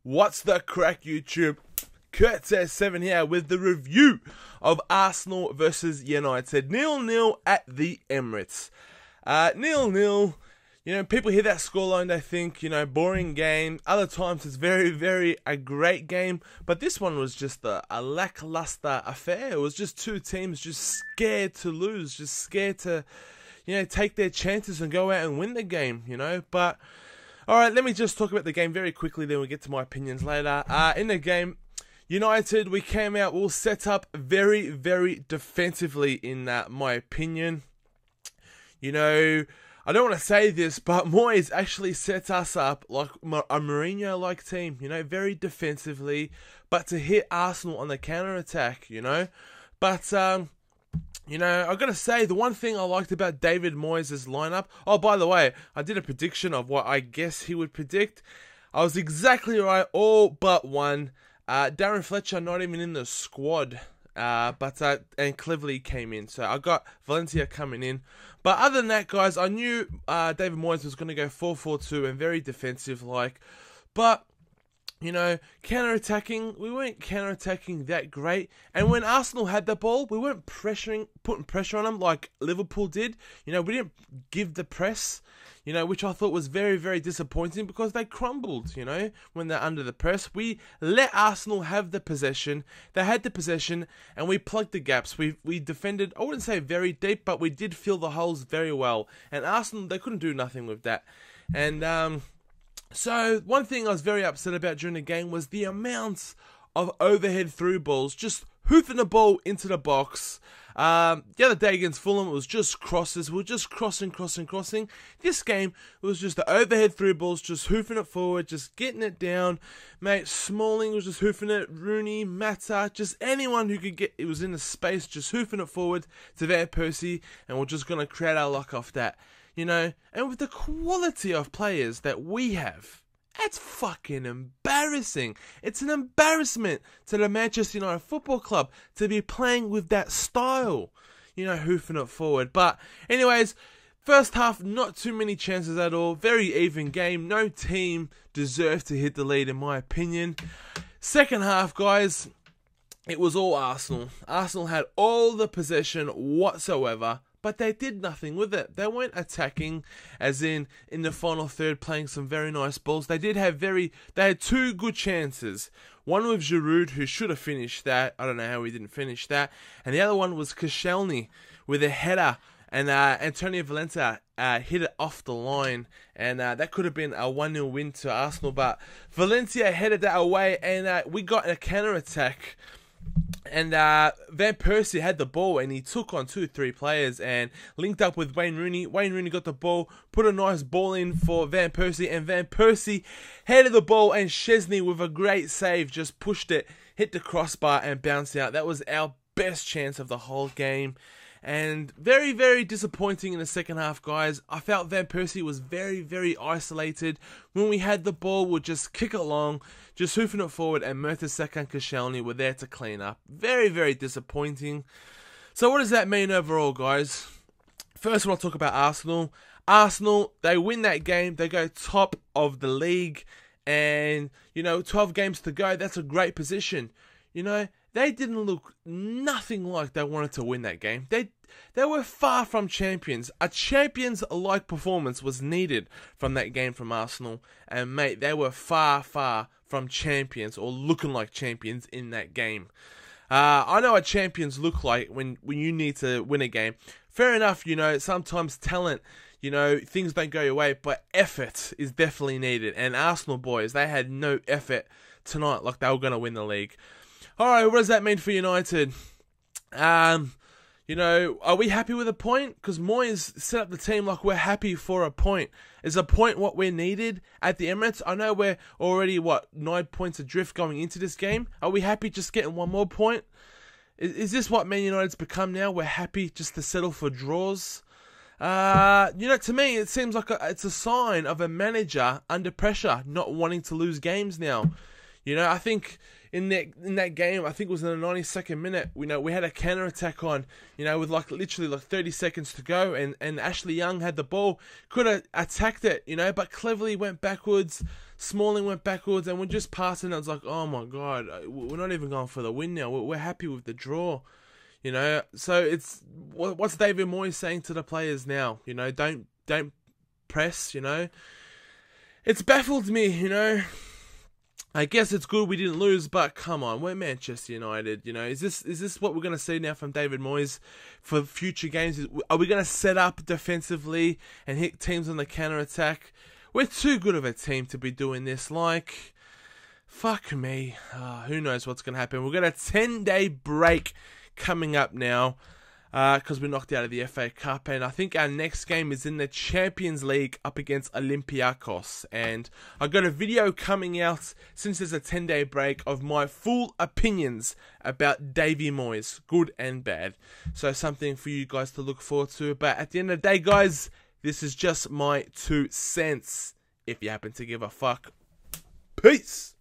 What's the crack, YouTube? Kurt says 7 here with the review of Arsenal versus United. 0-0 at the Emirates. 0-0. You know, people hear that scoreline, they think, you know, boring game. Other times it's very a great game. But this one was just a lackluster affair. It was just two teams just scared to lose, just scared to, you know, take their chances and go out and win the game, you know. But, alright, let me just talk about the game very quickly, then we'll get to my opinions later. In the game, United, we came out, we were set up very defensively in my opinion. You know, I don't want to say this, but Moyes actually set us up like a Mourinho-like team, you know, very defensively, but to hit Arsenal on the counter-attack, you know. But, you know, I've got to say, the one thing I liked about David Moyes' lineup, oh, by the way, I did a prediction of what I guess he would predict. I was exactly right, all but one. Darren Fletcher not even in the squad, and Cleverley came in, so I got Valencia coming in. But other than that, guys, I knew David Moyes was going to go 4-4-2 and very defensive-like. But, you know, counter-attacking, we weren't counter-attacking that great. And when Arsenal had the ball, we weren't putting pressure on them like Liverpool did. You know, we didn't give the press, you know, which I thought was very disappointing because they crumbled, you know, when they're under the press. We let Arsenal have the possession. They had the possession, and we plugged the gaps. We defended, I wouldn't say very deep, but we did fill the holes very well. And Arsenal, they couldn't do nothing with that. And, so, one thing I was very upset about during the game was the amounts of overhead through balls, just hoofing the ball into the box. The other day against Fulham, it was just crosses. We were just crossing. This game, it was just the overhead through balls, just hoofing it forward, just getting it down. Mate, Smalling was just hoofing it. Rooney, Mata, just anyone who could get, it was in the space, just hoofing it forward to Van Persie, and we're just going to create our luck off that. You know, and with the quality of players that we have, that's fucking embarrassing. It's an embarrassment to the Manchester United Football Club to be playing with that style, you know, hoofing it forward. But anyways, first half, not too many chances at all. Very even game. No team deserved to hit the lead, in my opinion. Second half, guys, it was all Arsenal. Arsenal had all the possession whatsoever, but they did nothing with it. They weren't attacking, as in the final third, playing some very nice balls. They had two good chances. One with Giroud, who should have finished that. I don't know how he didn't finish that. And the other one was Koscielny with a header. And Antonio Valencia hit it off the line. And that could have been a 1-0 win to Arsenal. But Valencia headed that away, and we got a counter-attack. And Van Persie had the ball, and he took on 2-3 players and linked up with Wayne Rooney. Wayne Rooney got the ball, put a nice ball in for Van Persie, and Van Persie headed the ball, and Szczesny with a great save just pushed it, hit the crossbar, and bounced out. That was our best chance of the whole game. And very disappointing in the second half, guys. I felt Van Persie was very isolated. When we had the ball, we'd just kick it along, just hoofing it forward, and Mertesacker and Koscielny were there to clean up. Very disappointing. So what does that mean overall, guys? First, I'll talk about Arsenal. Arsenal, they win that game. They go top of the league. And, you know, 12 games to go. That's a great position. You know, they didn't look nothing like they wanted to win that game. They were far from champions. A champions-like performance was needed from that game from Arsenal. And, mate, they were far from champions, or looking like champions in that game. I know what champions look like when you need to win a game. Fair enough, you know, sometimes talent, you know, things don't go your way, but effort is definitely needed. And Arsenal boys, they had no effort tonight like they were going to win the league. Alright, what does that mean for United? You know, are we happy with a point? Because Moyes set up the team like we're happy for a point. Is a point what we needed at the Emirates? I know we're already, 9 points adrift going into this game. Are we happy just getting one more point? Is this what Man United's become now? We're happy just to settle for draws? You know, to me, it seems like it's a sign of a manager under pressure, not wanting to lose games now. You know, I think in that game, I think it was in the 92nd minute, you know, we had a counter-attack on, you know, with literally 30 seconds to go, and Ashley Young had the ball, could have attacked it, you know, but cleverly went backwards, Smalling went backwards, and we're just passing. I was like, oh my god, we're not even going for the win now. We're happy with the draw, you know. So it's what's David Moyes saying to the players now? You know, don't press. You know, it's baffled me. You know. I guess it's good we didn't lose, but come on, we're Manchester United. You know, is this what we're going to see now from David Moyes for future games? Are we going to set up defensively and hit teams on the counter attack? We're too good of a team to be doing this. Like, fuck me. Who knows what's going to happen? We've got a 10-day break coming up now. Because we're knocked out of the FA Cup, and I think our next game is in the Champions League up against Olympiacos, and I got a video coming out since there's a 10-day break of my full opinions about Davy Moyes, good and bad, so something for you guys to look forward to. But at the end of the day, guys, this is just my 2 cents, if you happen to give a fuck. Peace!